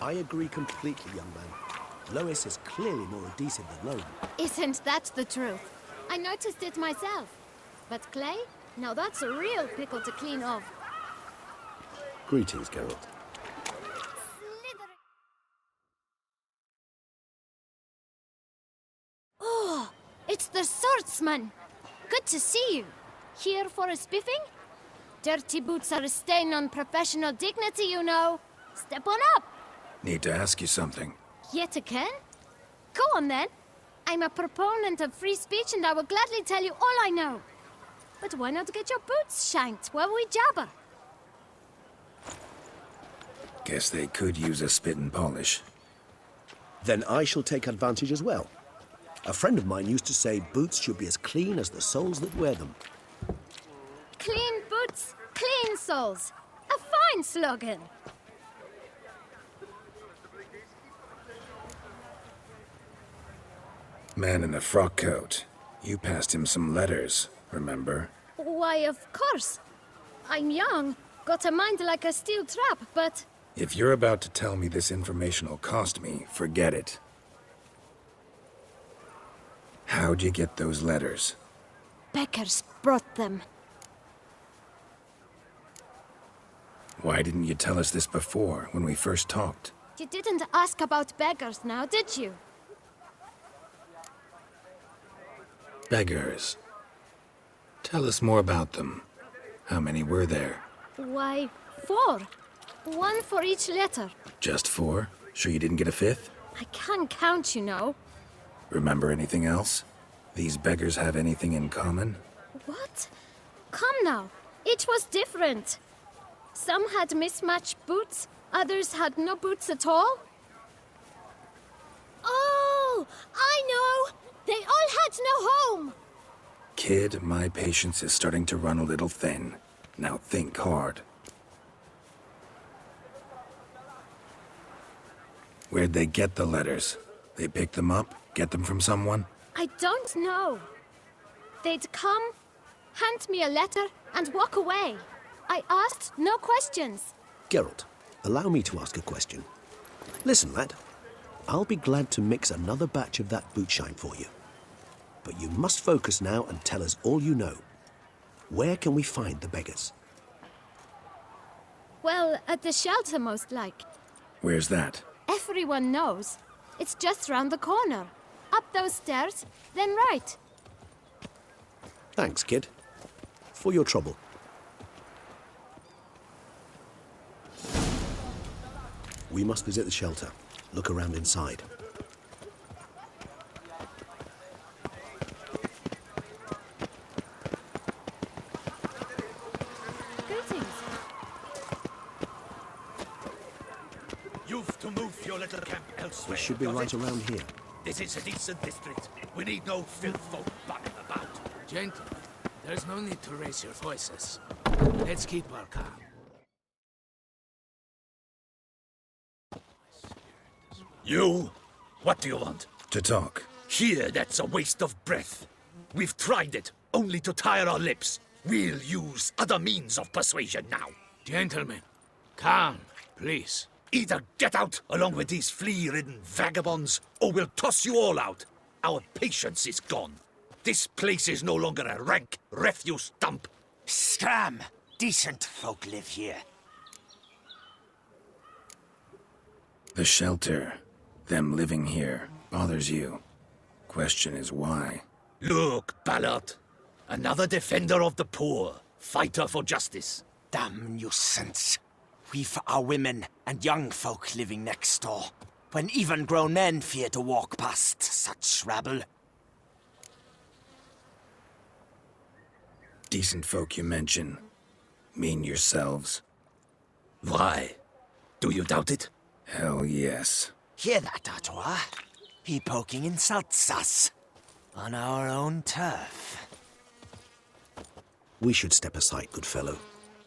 I agree completely, young man. Lois is clearly more decent than Loam. Isn't that the truth? I noticed it myself. But Clay? Now that's a real pickle to clean off. Greetings, Geralt. Oh, it's the swordsman. Good to see you. Here for a spiffing? Dirty boots are a stain on professional dignity, you know. Step on up. Need to ask you something. Yet again? Go on then. I'm a proponent of free speech and I will gladly tell you all I know. But why not get your boots shanked while we jabber? Guess they could use a spit and polish. Then I shall take advantage as well. A friend of mine used to say boots should be as clean as the soles that wear them. Clean boots, clean soles. A fine slogan. Man in the frock coat. You passed him some letters, remember? Why, of course. I'm young, got a mind like a steel trap, but... If you're about to tell me this information will cost me, forget it. How'd you get those letters? Beggars brought them. Why didn't you tell us this before, when we first talked? You didn't ask about beggars now, did you? Beggars. Tell us more about them. How many were there? Why, 4. 1 for each letter. Just 4? Sure you didn't get a 5th? I can't count, you know. Remember anything else? These beggars have anything in common? What? Come now. Each was different. Some had mismatched boots, others had no boots at all. Oh, I know! They all had no home! Kid, my patience is starting to run a little thin. Now think hard. Where'd they get the letters? They pick them up? Get them from someone? I don't know. They'd come, hand me a letter, and walk away. I asked no questions. Geralt, allow me to ask a question. Listen, lad. I'll be glad to mix another batch of that bootshine for you. But you must focus now and tell us all you know. Where can we find the beggars? Well, at the shelter, most like. Where's that? Everyone knows. It's just round the corner. Up those stairs, then right. Thanks, kid. For your trouble. We must visit the shelter. Look around inside. Greetings. You've to move your little camp elsewhere. We should be right around here. This is a decent district. We need no filth folk bugging about. Gentle, there's no need to raise your voices. Let's keep our calm. You? What do you want? To talk. Here, that's a waste of breath. We've tried it, only to tire our lips. We'll use other means of persuasion now. Gentlemen, calm, please. Either get out along with these flea-ridden vagabonds, or we'll toss you all out. Our patience is gone. This place is no longer a rank refuse dump. Scram! Decent folk live here. The shelter, them living here, bothers you. Question is why? Look, Ballard. Another defender of the poor. Fighter for justice. Damn nuisance. We've our women and young folk living next door, when even grown men fear to walk past such rabble. Decent folk you mention. Mean yourselves. Why? Do you doubt it? Hell yes. Hear that, Artois? He poking insults us. On our own turf. We should step aside, good fellow.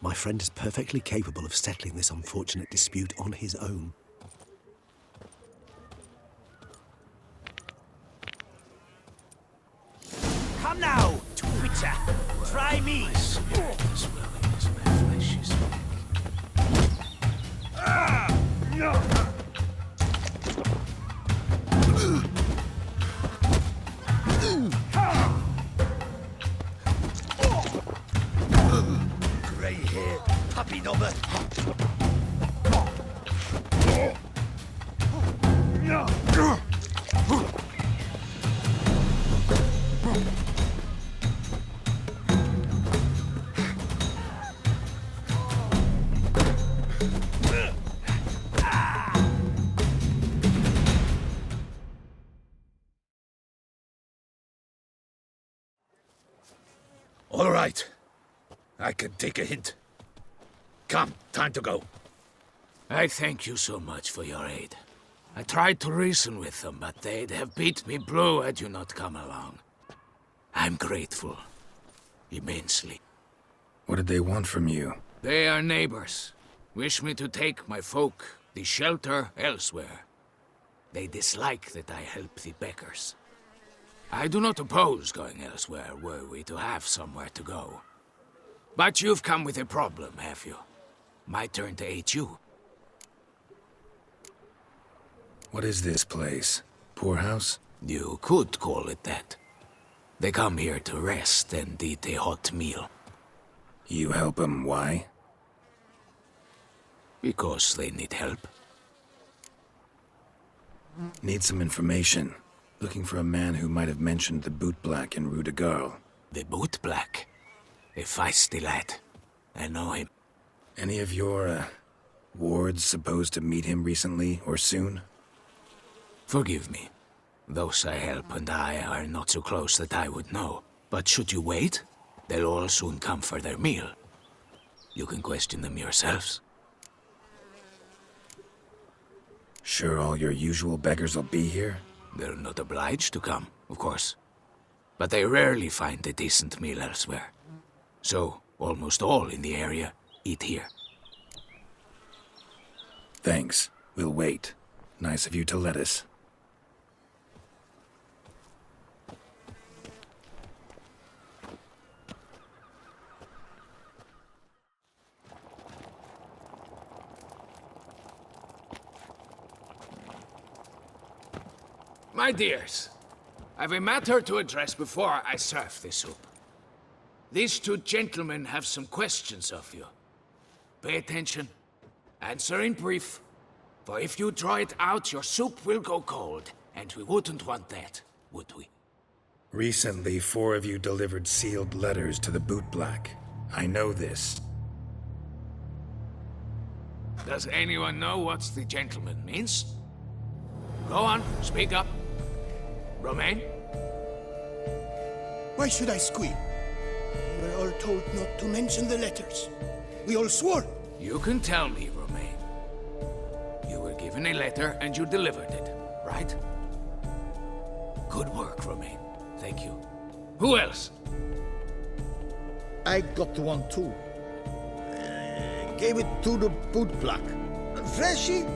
My friend is perfectly capable of settling this unfortunate dispute on his own. Come now, Twitcher. Try me. Grey hair, puppy number. All right. I can take a hint. Come, time to go. I thank you so much for your aid. I tried to reason with them, but they'd have beat me blue had you not come along. I'm grateful. Immensely. What did they want from you? They are neighbors. Wish me to take my folk, the shelter, elsewhere. They dislike that I help the beggars. I do not oppose going elsewhere, were we to have somewhere to go. But you've come with a problem, have you? My turn to aid you. What is this place? Poorhouse? You could call it that. They come here to rest and eat a hot meal. You help them, why? Because they need help. Need some information. Looking for a man who might have mentioned the Boot Black in Rue de Garl. The Boot Black. A feisty lad. I know him. Any of your, wards supposed to meet him recently or soon? Forgive me. Those I help and I are not so close that I would know. But should you wait, they'll all soon come for their meal. You can question them yourselves. Sure all your usual beggars will be here? They're not obliged to come, of course. But they rarely find a decent meal elsewhere. So, almost all in the area eat here. Thanks. We'll wait. Nice of you to let us. My dears, I've a matter to address before I serve the soup. These two gentlemen have some questions of you. Pay attention. Answer in brief. For if you draw it out, your soup will go cold. And we wouldn't want that, would we? Recently, 4 of you delivered sealed letters to the Boot Black. I know this. Does anyone know what the gentleman means? Go on, speak up. Romain? Why should I squeal? We were all told not to mention the letters. We all swore. You can tell me, Romain. You were given a letter and you delivered it, right? Good work, Romain. Thank you. Who else? I got one too. Gave it to the Boot Black. Freshy,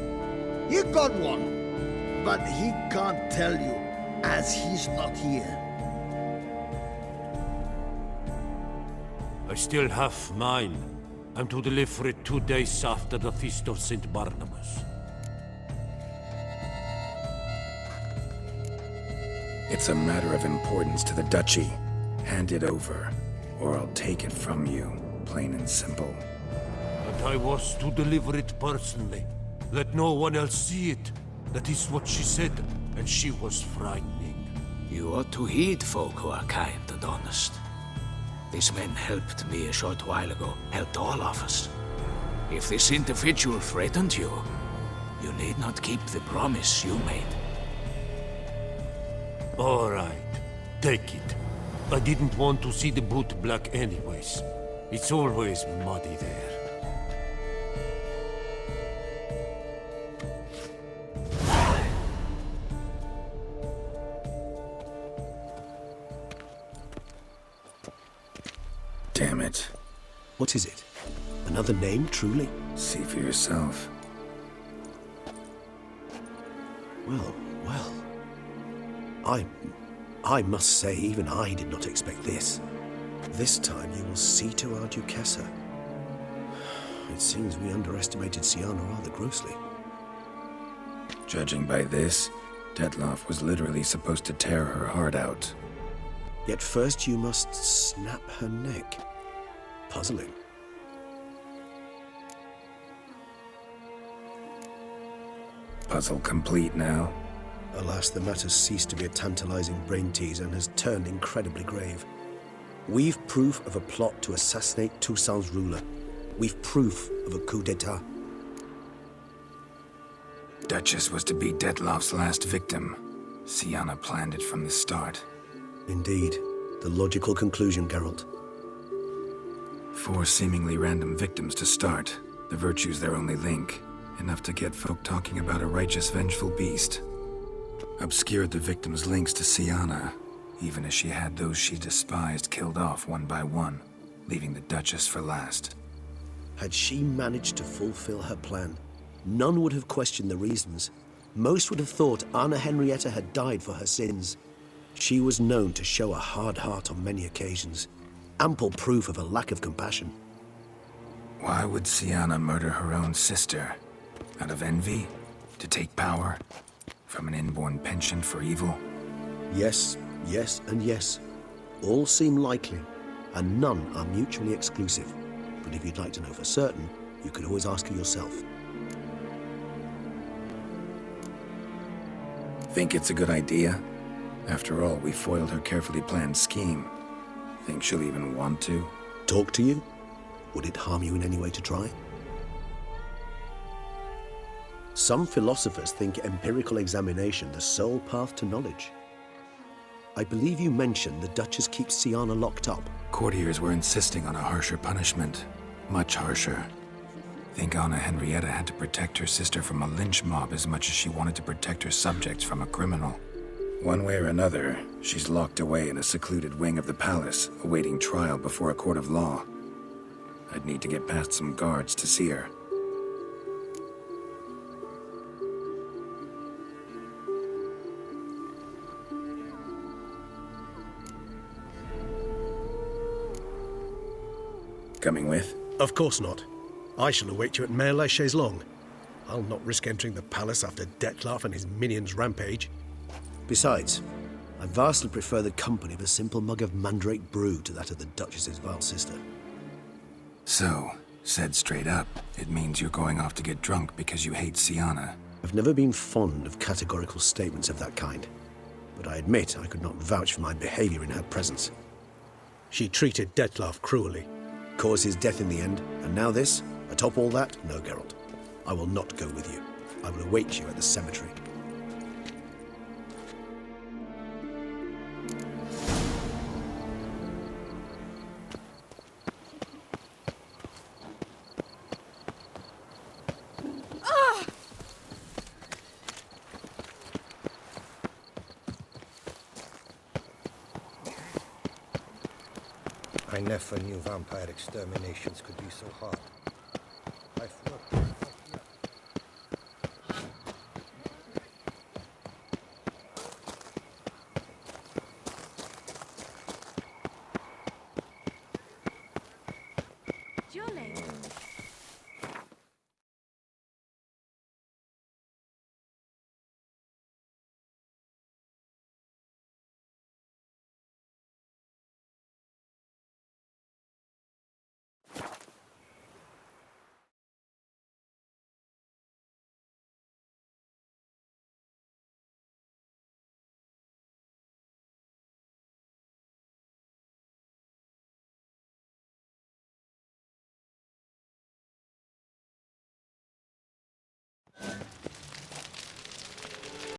he got one. But he can't tell you, as he's not here. I still have mine. I'm to deliver it 2 days after the Feast of St. Barnabas. It's a matter of importance to the Duchy. Hand it over, or I'll take it from you, plain and simple. But I was to deliver it personally. Let no one else see it. That is what she said, and she was frightening. You ought to heed folk who are kind and honest. These men helped me a short while ago, helped all of us. If this individual threatened you, you need not keep the promise you made. All right, take it. I didn't want to see the Boot Black anyways. It's always muddy there. Damn it. What is it? Another name, truly? See for yourself. Well, well. I must say, even I did not expect this. This time you will see to our Duquesa. It seems we underestimated Siana rather grossly. Judging by this, Detloff was literally supposed to tear her heart out. Yet first you must snap her neck. Puzzling. Puzzle complete now. Alas, the matter's ceased to be a tantalizing brain teaser and has turned incredibly grave. We've proof of a plot to assassinate Toussaint's ruler. We've proof of a coup d'etat. Duchess was to be Detloff's last victim. Syanna planned it from the start. Indeed. The logical conclusion, Geralt. 4 seemingly random victims to start. The virtue's their only link. Enough to get folk talking about a righteous, vengeful beast. Obscured the victims' links to Syanna, even as she had those she despised killed off one by one, leaving the Duchess for last. Had she managed to fulfill her plan, none would have questioned the reasons. Most would have thought Anna Henrietta had died for her sins. She was known to show a hard heart on many occasions, ample proof of a lack of compassion. Why would Syanna murder her own sister? Out of envy? To take power? From an inborn penchant for evil? Yes, yes, and yes. All seem likely, and none are mutually exclusive. But if you'd like to know for certain, you could always ask her yourself. Think it's a good idea? After all, we foiled her carefully planned scheme. Think she'll even want to? Talk to you? Would it harm you in any way to try? Some philosophers think empirical examination the sole path to knowledge. I believe you mentioned the Duchess keeps Syanna locked up. Courtiers were insisting on a harsher punishment. Much harsher. Think Anna Henrietta had to protect her sister from a lynch mob as much as she wanted to protect her subjects from a criminal. One way or another, she's locked away in a secluded wing of the palace, awaiting trial before a court of law. I'd need to get past some guards to see her. Coming with? Of course not. I shall await you at Mare la Chaise-Longue. I'll not risk entering the palace after Detloff and his minions rampage. Besides, I vastly prefer the company of a simple mug of mandrake brew to that of the Duchess's vile sister. So, said straight up, it means you're going off to get drunk because you hate Syanna. I've never been fond of categorical statements of that kind, but I admit I could not vouch for my behavior in her presence. She treated Detloff cruelly. Caused his death in the end, and now this? Atop all that? No, Geralt. I will not go with you. I will await you at the cemetery. I never knew vampire exterminations could be so hard.